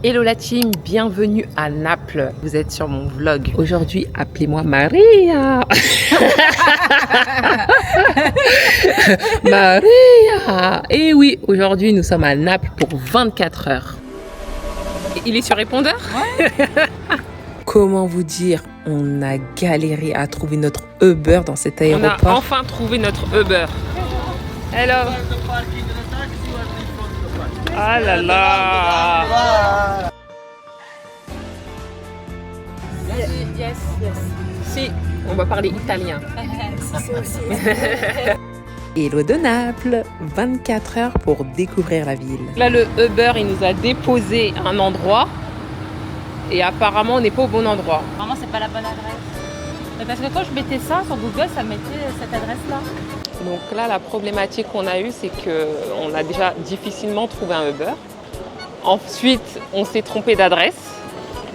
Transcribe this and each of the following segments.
Hello la team, bienvenue à Naples. Vous êtes sur mon vlog. Aujourd'hui, appelez-moi Maria. Maria. Et oui, aujourd'hui, nous sommes à Naples pour 24 heures. Il est sur répondeur? Ouais. Comment vous dire, on a galéré à trouver notre Uber dans cet aéroport. On a enfin trouvé notre Uber. Hello. Ah là là. Yes. Si, on va parler italien. Hello de Naples, 24 heures pour découvrir la ville. Là, le Uber, il nous a déposé à un endroit et apparemment, on n'est pas au bon endroit. Vraiment, c'est pas la bonne adresse. Mais parce que quand je mettais ça sur Google, ça mettait cette adresse-là. Donc là, la problématique qu'on a eue, c'est qu'on a déjà difficilement trouvé un Uber. Ensuite, on s'est trompé d'adresse.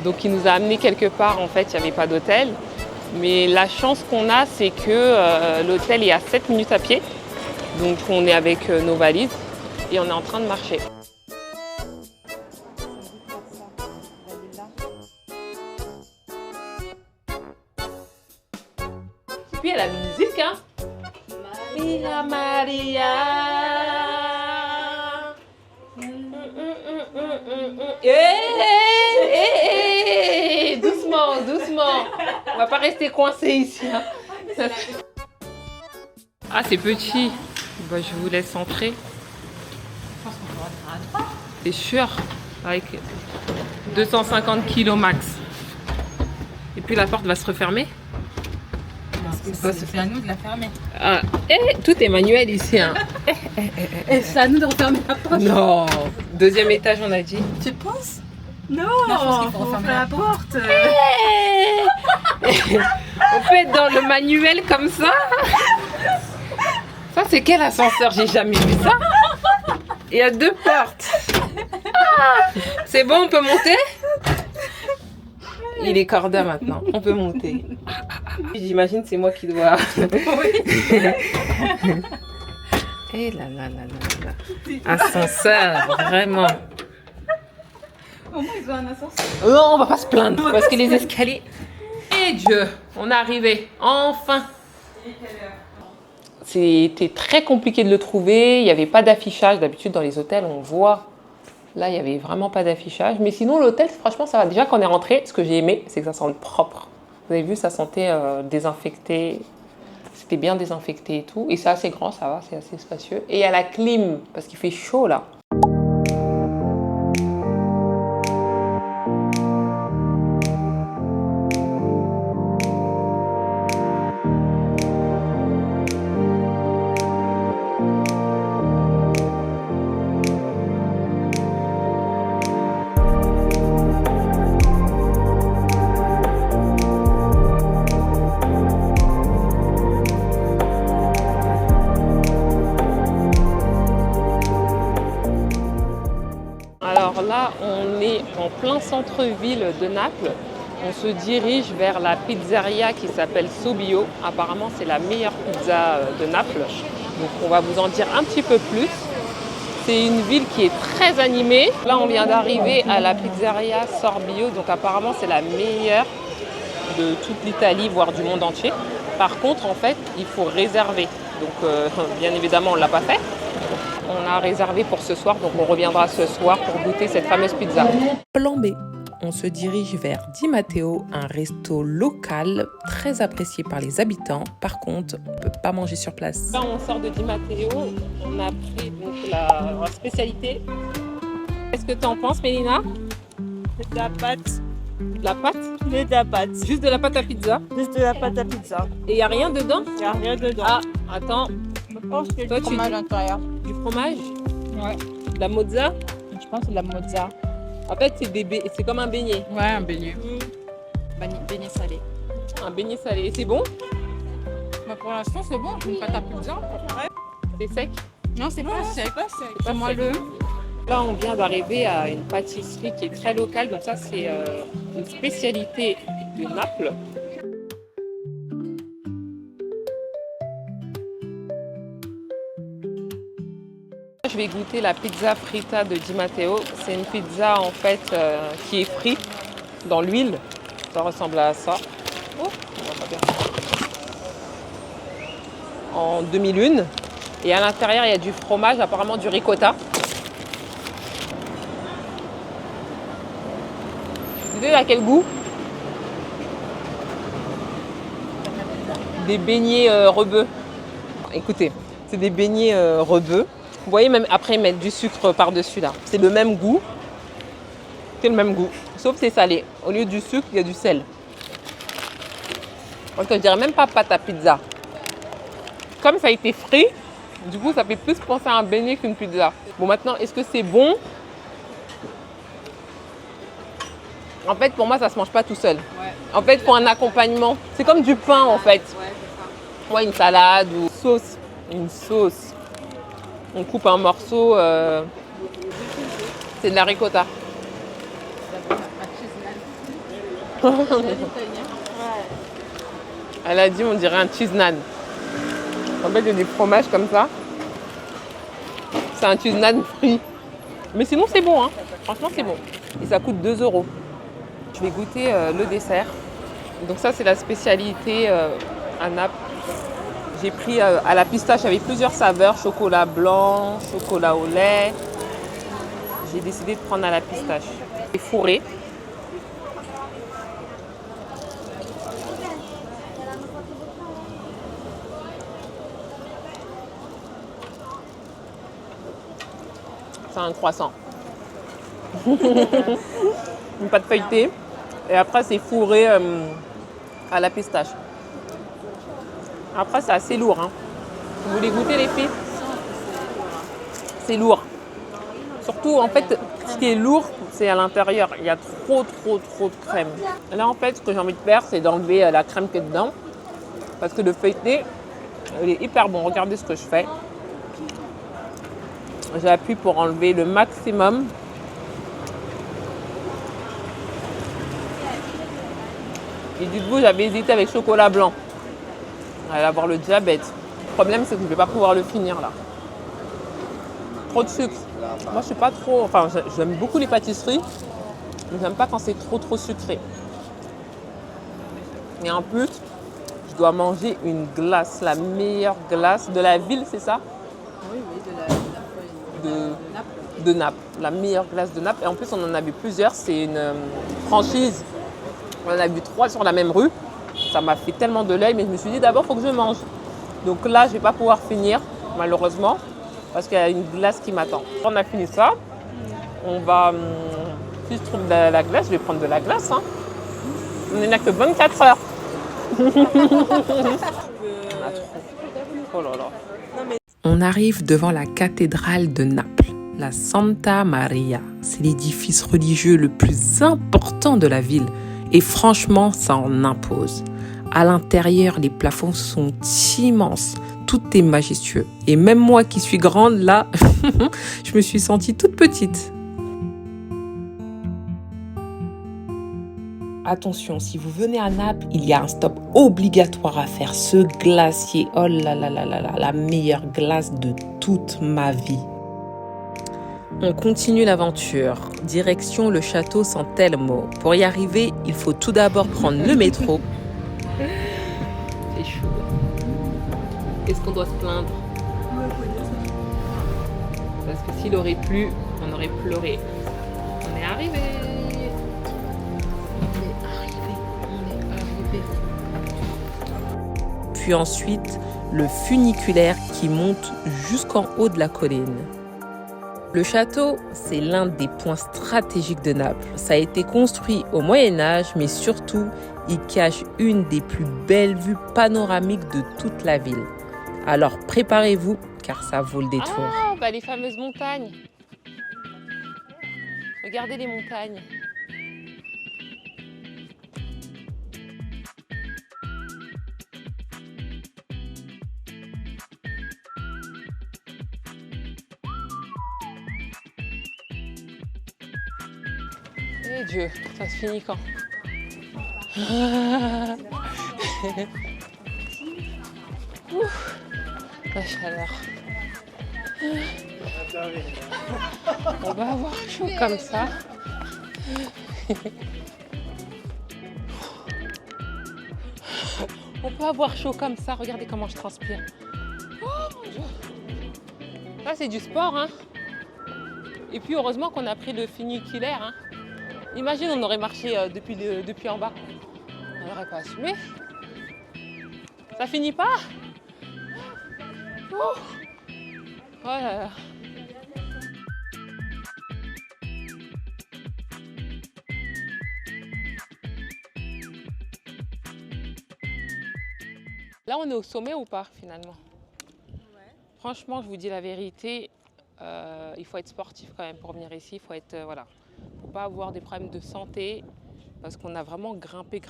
Donc il nous a amené quelque part, en fait, il n'y avait pas d'hôtel. Mais la chance qu'on a, c'est que l'hôtel est à 7 minutes à pied. Donc on est avec nos valises et on est en train de marcher. Et puis il y a la musique, hein. Maria, Maria. Doucement. On va pas rester coincé ici. Hein. Ah, c'est petit. Bah, je vous laisse entrer. Je pense qu'on peut rentrer à 3. C'est sûr. Avec 250 kg max. Et puis la porte va se refermer. C'est à nous de la fermer. Ah, tout est manuel ici. Hein. Et c'est à nous de refermer la porte. Non. Deuxième étage, on a dit. Tu penses? Non, je pense qu'il faut refermer la porte. On peut être dans le manuel comme ça. Ça, c'est quel ascenseur? J'ai jamais vu ça. Il y a 2 portes. C'est bon, on peut monter? Il est corda maintenant. On peut monter. J'imagine c'est moi qui dois. Eh là là. Ascenseur, vraiment. Au moins, ils ont un ascenseur. Non, on va pas se plaindre parce que les escaliers. Eh Dieu, on est arrivé. Enfin. C'était très compliqué de le trouver. Il n'y avait pas d'affichage. D'habitude, dans les hôtels, on voit. Là, il n'y avait vraiment pas d'affichage. Mais sinon, l'hôtel, franchement, ça va. Déjà, quand on est rentré, ce que j'ai aimé, c'est que ça sent propre. Vous avez vu, ça sentait désinfecté. C'était bien désinfecté et tout. Et c'est assez grand, ça va, c'est assez spacieux. Et il y a la clim, parce qu'il fait chaud là. Alors là, on est en plein centre-ville de Naples. On se dirige vers la pizzeria qui s'appelle Sobio. Apparemment, c'est la meilleure pizza de Naples. Donc on va vous en dire un petit peu plus. C'est une ville qui est très animée. Là, on vient d'arriver à la pizzeria Sorbio. Donc apparemment, c'est la meilleure de toute l'Italie, voire du monde entier. Par contre, en fait, il faut réserver. Donc bien évidemment, on ne l'a pas fait. On a réservé pour ce soir, donc on reviendra ce soir pour goûter cette fameuse pizza. Plan B. On se dirige vers Di Matteo, un resto local très apprécié par les habitants. Par contre, on ne peut pas manger sur place. Là, on sort de Di Matteo. On a pris donc la spécialité. Qu'est-ce que tu en penses, Mélina? De la pâte. De la pâte? De la pâte. Juste de la pâte à pizza? Juste de la pâte à pizza. Et il n'y a rien dedans? Il n'y a rien dedans. Ah, attends. Je pense que Toi, du fromage à l'intérieur. Du fromage? Ouais. De la mozza? Je pense que c'est de la mozza. En fait, c'est comme un beignet. Ouais, un beignet. Beignet salé. Un beignet salé. C'est bon? Mais pour l'instant, c'est bon. Une pâte à pizza. C'est sec? Non, c'est pas sec. C'est C'est moelleux. Là, on vient d'arriver à une pâtisserie qui est très locale. Donc ça, c'est une spécialité de Naples. Je je vais goûter la pizza fritta de Di Matteo. C'est une pizza en fait qui est frite dans l'huile. Ça ressemble à ça. Oh, on voit pas bien. En demi-lune. Et à l'intérieur, il y a du fromage, apparemment du ricotta. Vous savez à quel goût? Des beignets rebeux. Écoutez, c'est des beignets rebeux. Vous voyez, même après, ils mettent du sucre par-dessus là. C'est le même goût. C'est le même goût. Sauf que c'est salé. Au lieu du sucre, il y a du sel. Donc je dirais même pas pâte à pizza. Comme ça a été frit, du coup, ça fait plus penser à un beignet qu'une pizza. Bon, maintenant, est-ce que c'est bon? En fait, pour moi, ça se mange pas tout seul. Ouais. En fait, pour un accompagnement, c'est comme du pain en fait. Ouais, c'est ça. Ouais, une salade ou sauce. Une sauce. On coupe un morceau. C'est de la ricotta. Elle a dit, on dirait un cheese naan. En fait, il y a des fromages comme ça. C'est un cheese naan frit. Mais sinon, c'est bon. Hein. Franchement, c'est bon. Et ça coûte 2 €. Je vais goûter le dessert. Donc ça, c'est la spécialité à Naples. J'ai pris à la pistache avec plusieurs saveurs. Chocolat blanc, chocolat au lait. J'ai décidé de prendre à la pistache. C'est fourré. C'est un croissant. Une pâte feuilletée. Et après, c'est fourré à la pistache. Après, c'est assez lourd. Hein. Vous voulez goûter les filles? C'est lourd. Surtout, en fait, ce qui est lourd, c'est à l'intérieur. Il y a trop de crème. Là, en fait, ce que j'ai envie de faire, c'est d'enlever la crème qui est dedans. Parce que le feuilleté, il est hyper bon. Regardez ce que je fais. J'appuie pour enlever le maximum. Et du coup, j'avais hésité avec chocolat blanc. Elle va avoir le diabète. Le problème, c'est que je ne vais pas pouvoir le finir là. Trop de sucre. Moi, je suis pas trop... Enfin, j'aime beaucoup les pâtisseries. Mais j'aime pas quand c'est trop sucré. Et en plus, je dois manger une glace. La meilleure glace de la ville, c'est ça? Oui, de Naples. De Naples. La meilleure glace de Naples. Et en plus, on en a vu plusieurs. C'est une franchise. On en a vu 3 sur la même rue. Ça m'a fait tellement de l'œil, mais je me suis dit d'abord, il faut que je mange. Donc là, je ne vais pas pouvoir finir, malheureusement, parce qu'il y a une glace qui m'attend. On a fini ça. On va, si je trouve de la glace, je vais prendre de la glace. Hein. On n'a que 24 heures. Oh là là. On arrive devant la cathédrale de Naples, la Santa Maria. C'est l'édifice religieux le plus important de la ville. Et franchement, ça en impose. À l'intérieur, les plafonds sont immenses. Tout est majestueux. Et même moi qui suis grande, là, je me suis sentie toute petite. Attention, si vous venez à Naples, il y a un stop obligatoire à faire. Ce glacier, oh là là là là là, la meilleure glace de toute ma vie. On continue l'aventure, direction le château San Telmo. Pour y arriver, il faut tout d'abord prendre le métro. C'est chaud. Est-ce qu'on doit se plaindre? Parce que s'il aurait plu, on aurait pleuré. On est arrivé. Puis ensuite, le funiculaire qui monte jusqu'en haut de la colline. Le château, c'est l'un des points stratégiques de Naples. Ça a été construit au Moyen-Âge, mais surtout, il cache une des plus belles vues panoramiques de toute la ville. Alors préparez-vous, car ça vaut le détour. Ah, bah les fameuses montagnes. Regardez les montagnes. Eh Dieu, ça se finit quand? Ouf, la chaleur. On va avoir chaud comme ça. On peut avoir chaud comme ça. Regardez comment je transpire. Oh mon Dieu. Ça, c'est du sport, hein. Et puis, heureusement qu'on a pris le funiculaire, hein. Imagine, on aurait marché depuis en bas. On n'aurait pas assumé. Ça finit pas. Oh, oh là là. Là, on est au sommet ou pas, finalement? Franchement, je vous dis la vérité, il faut être sportif quand même pour venir ici. Il faut être, voilà, faut pas avoir des problèmes de santé parce qu'on a vraiment grimpé.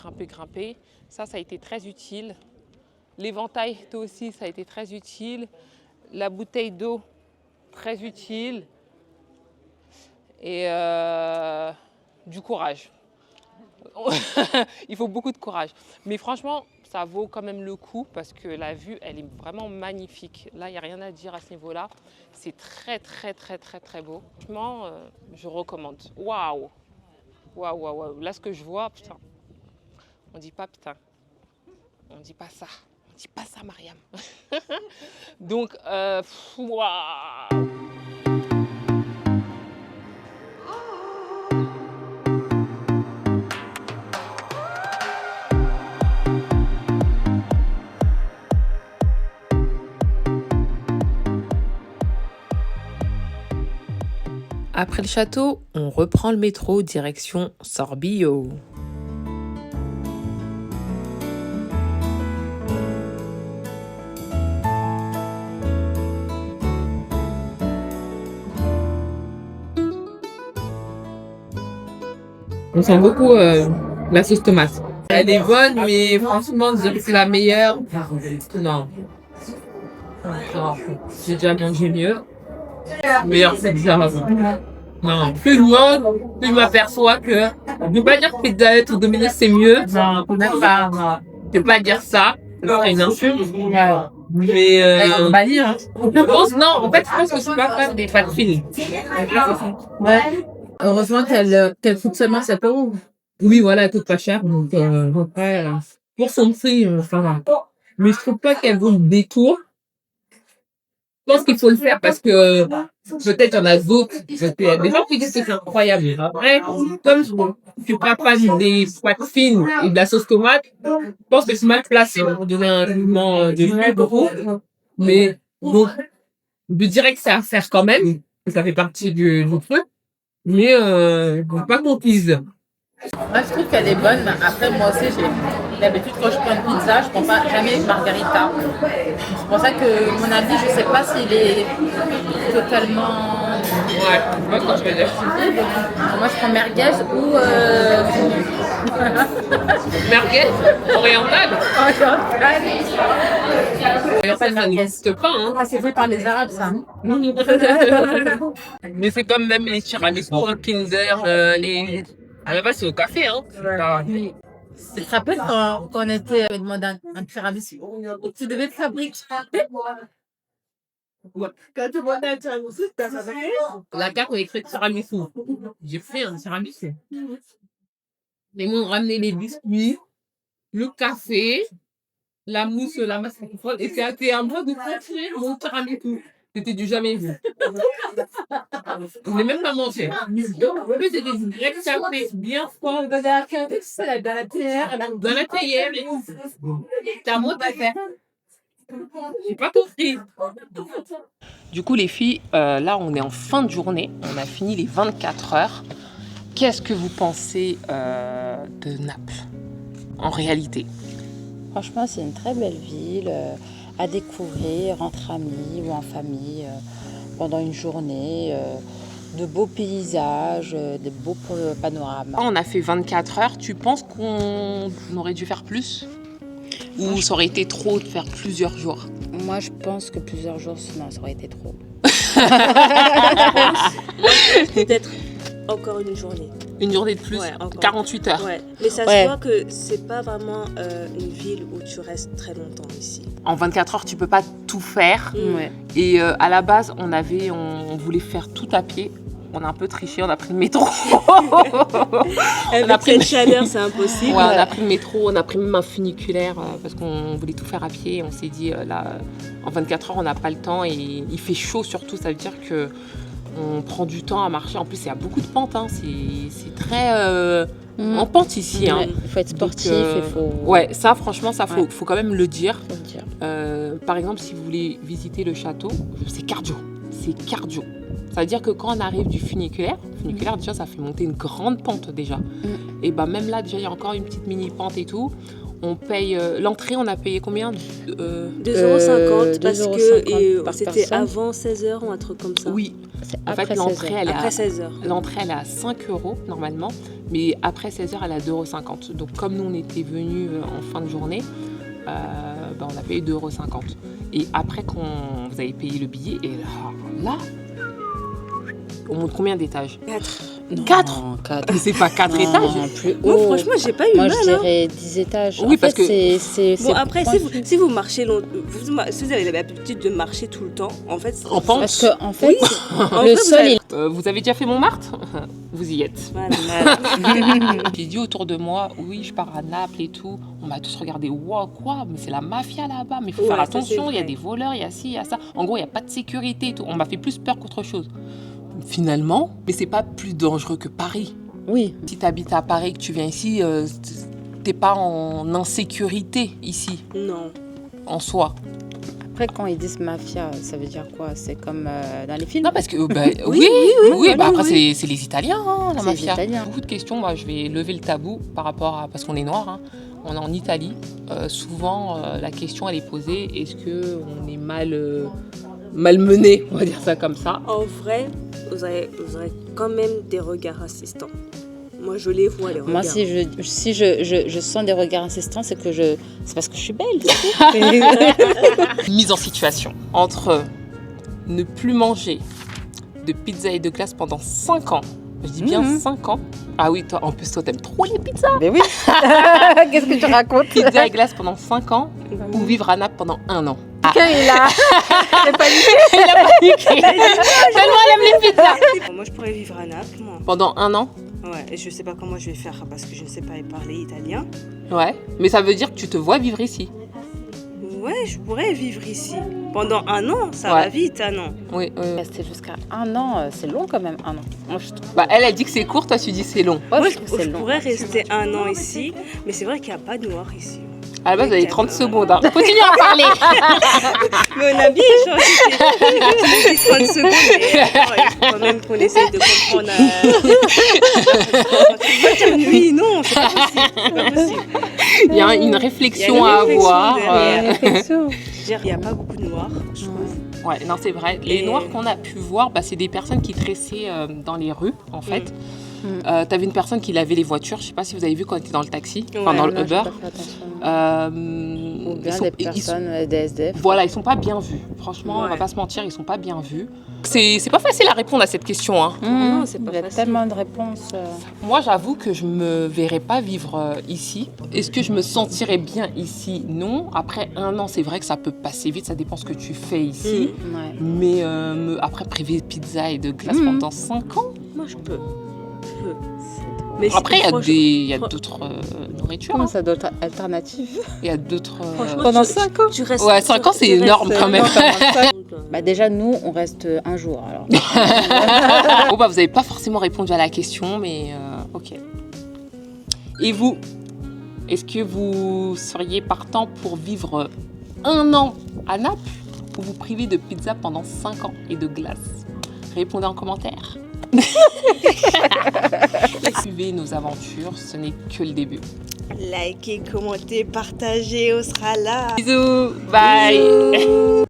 Ça a été très utile. L'éventail d'eau aussi, ça a été très utile. La bouteille d'eau, très utile. Et du courage. Il faut beaucoup de courage. Mais franchement, ça vaut quand même le coup parce que la vue, elle est vraiment magnifique. Là, il n'y a rien à dire à ce niveau-là. C'est très beau. Franchement, je recommande. Waouh! Waouh! Là, ce que je vois, putain. On dit pas putain. On dit pas ça. On dit pas ça, Mariam. Donc, waouh! Après le château, on reprend le métro direction Sorbillo. On sent beaucoup la sauce tomate. Elle est bonne, mais franchement, je dirais que c'est la meilleure. Non. J'ai déjà mangé mieux. Meilleur, c'est déjà non, plus loin, plus je m'aperçois que je ne peux pas dire que Pizza Hut ou Domino's c'est mieux. Non, même pas. Je ne peux pas dire ça. C'est une insulte. Mais hein. Je pense, non, en fait, je pense que c'est pas fan des pâtes fines. Ouais. Heureusement qu'elle coûte seulement 7 €. Oui, voilà, elle coûte pas cher. Donc, après, pour son prix, ça va. Mais je trouve pas qu'elle vaut le détour. Je pense qu'il faut le faire parce que peut-être il y en a d'autres. Il y a des gens qui disent que c'est incroyable. Après, comme je suis pas fan des pâtes fines et de la sauce tomate, je pense que c'est mal placé pour donner un jugement de vue beaucoup. Mais donc, je dirais que c'est à faire quand même. Ça fait partie du truc. Mais pas conquise. Moi, je trouve qu'elle est bonne. Mais après, moi aussi, j'ai l'habitude, quand je prends une pizza, je prends pas jamais une margarita. C'est pour ça que mon avis, je sais pas s'il est totalement... Ouais, moi, quand je vais dire. Moi, je prends merguez ou... Merguez orientale. Ça n'existe pas, hein. Ah, c'est fait par les Arabes, ça. Mais c'est comme même les tiramisu, le Kinder, les... À la base, c'est au café, hein. Tu te rappelles quand on était demandé un tiramisu? Tu devais te fabriquer. Quand tu demandes un tiramisu, t'as fabriqué? La carte, on écrit tiramisu. J'ai fait un tiramisu. Ils m'ont ramené les biscuits, le café, la mousse, la masse et c'était un peu de construire mon tiramisu. C'était du jamais vu. Je n'ai même pas mangé. En plus, c'était du grec café bien fort. Dans la théière. T'as mon café. J'ai pas compris. Du coup, les filles, là, on est en fin de journée. On a fini les 24 heures. Qu'est-ce que vous pensez de Naples, en réalité? Franchement, c'est une très belle ville à découvrir entre amis ou en famille pendant une journée. De beaux paysages, de beaux panoramas. On a fait 24 heures. Tu penses qu'on aurait dû faire plus? Ou ça aurait été trop de faire plusieurs jours? Moi, je pense que plusieurs jours, non, ça aurait été trop. Peut-être encore une journée. Une journée de plus, Ouais, encore. 48 heures. Ouais. Mais ça Ouais. se voit que c'est pas vraiment une ville où tu restes très longtemps ici. En 24 heures, tu peux pas tout faire. Ouais. Et à la base, on voulait faire tout à pied. On a un peu triché, on a pris le métro. Avec a pris cette le- chaleur, c'est impossible. Ouais, on a pris le métro, on a pris même un funiculaire parce qu'on voulait tout faire à pied. On s'est dit, là, en 24 heures, on n'a pas le temps et il fait chaud surtout. Ça veut dire que on prend du temps à marcher. En plus, il y a beaucoup de pentes. Hein. C'est très en pente ici. Hein. Ouais, il faut être sportif, Donc, il faut... Ouais, ça, franchement, ça, Ouais. faut quand même le dire. faut le dire. Par exemple, si vous voulez visiter le château, c'est cardio. C'est cardio. Ça veut dire que quand on arrive du funiculaire, déjà, ça fait monter une grande pente déjà. Et ben même là, déjà, il y a encore une petite mini pente et tout. On paye l'entrée, on a payé combien 2,50 € parce 2,50 que par c'était personne. avant 16h ou un truc comme ça. Oui. C'est En fait, après l'entrée, 16 heures. elle est Après à 16h. L'entrée, elle est à 5 € normalement, mais après 16 heures, elle est à 2,50 €. Donc, comme nous, on était venus en fin de journée, on a payé 2,50 €. Et après, quand vous avez payé le billet, et là on monte combien d'étages 4. Non, 4. 4. Mais c'est pas 4 Non, étages. plus Moi, haut. franchement, j'ai pas eu Moi, mal. je hein. dirais 10 étages. Oui, En parce fait, que- c'est Bon, après, pointu. si vous marchez long, si vous avez l'habitude de marcher tout le temps, en fait, En pente. Parce que, en fait, en vrai, le vous sol, avez- il... Vous avez déjà fait Montmartre Vous y êtes. Voilà. J'ai dit autour de moi, oui, je pars à Naples et tout. On m'a tous regardé, wow, quoi Mais c'est la mafia là-bas, mais il faut Ouais, faire ça, attention, c'est il y a vrai. des voleurs, il y a ci, il y a ça. En gros, il n'y a pas de sécurité et tout. On m'a fait plus peur qu'autre chose. Finalement, mais c'est pas plus dangereux que Paris. Oui, Si tu habites à Paris et que tu viens ici, t'es pas en insécurité ici, Non. en soi. après, quand ils disent mafia, ça veut dire quoi? C'est comme dans les films? Non, parce que, Oui, bah, oui, après, oui. c'est les Italiens, hein, la C'est mafia. les Italiens. Beaucoup de questions, moi, je vais lever le tabou par rapport à. Parce qu'on est noirs, hein. On est en Italie. Souvent, la question, elle est posée est-ce qu'on est malmené, on va dire ça comme ça. En vrai, vous aurez quand même des regards assistants. Moi, je les vois, les regards. Moi, si je sens des regards insistants, c'est parce que je suis belle. c'est tout. Une mise en situation entre ne plus manger de pizza et de glace pendant 5 ans. Je dis bien 5 ans. Ah oui, toi, en plus, toi, t'aimes trop les pizzas. Mais oui. Qu'est-ce que tu racontes? Pizza et glace pendant 5 ans ou vivre à Naples pendant 1 an. Il a paniqué. Il a paniqué. Tellement elle aime les pizzas. Moi, je pourrais vivre à Naples, moi. Pendant 1 an. Ouais, et je sais pas comment je vais faire parce que je ne sais pas parler italien. Ouais. Mais ça veut dire que tu te vois vivre ici. Ouais, je pourrais vivre ici. Pendant 1 an, ça Ouais. va vite, 1 an. Oui. Rester jusqu'à 1 an, c'est long quand même, 1 an. Moi, je trouve. Bah, elle dit que c'est court, toi, tu dis que c'est long. Ouais, Moi, je trouve que c'est je long. pourrais rester 1 an ici, mais c'est vrai qu'il n'y a pas de noir ici. À la base, vous avez 30 secondes. Hein. Continue à parler. Mais on a bien échangé 30 secondes. Mais il faut quand même qu'on essaye de comprendre. Tu vas dire oui, non, c'est pas possible. C'est pas possible. Il y a une Il y a réflexion une à réflexion avoir. derrière. Je veux dire, il n'y a pas beaucoup de noirs, je trouve. Ouais, non, c'est vrai. Les Et- noirs qu'on a pu voir, bah, c'est des personnes qui tressaient dans les rues, en fait. Mm. T'avais une personne qui lavait les voitures. Je sais pas si vous avez vu quand on était dans le taxi, enfin Ouais, dans le Non, j'ai Uber. pas fait attention. Ils Ou bien sont- des ils sont- personnes, des SDF. Voilà, ils sont pas bien vus. Franchement, on va Ouais. pas se mentir, ils sont pas bien vus. C'est pas facile à répondre à cette question. Hein. Non, c'est pas Il y a facile. tellement de réponses. Moi, j'avoue que je me verrais pas vivre ici. Est-ce que je me sentirais bien ici? Non. Après 1 an, c'est vrai que ça peut passer vite. Ça dépend ce que tu fais ici. Ouais. Mais après, priver de pizza et de glace Mhm. pendant 5 ans. Moi, je peux. Mais Après, il franchement, y a d'autres nourritures. Comment Hein. ça doit être alternative? Il y a d'autres. Franchement, Pendant tu- 5 ans? tu restes. Ouais, 5 ans, c'est tu restes- énorme quand même. Bah déjà, nous, on reste un jour. Alors. Bon, bah, vous n'avez pas forcément répondu à la question, mais ok. Et vous, est-ce que vous seriez partant pour vivre 1 an à Naples ou vous priver de pizza pendant 5 ans et de glace? Répondez en commentaire. Suivez nos aventures, ce n'est que le début. Likez, commentez, partagez, on sera là. Bisous, bye. Bisous.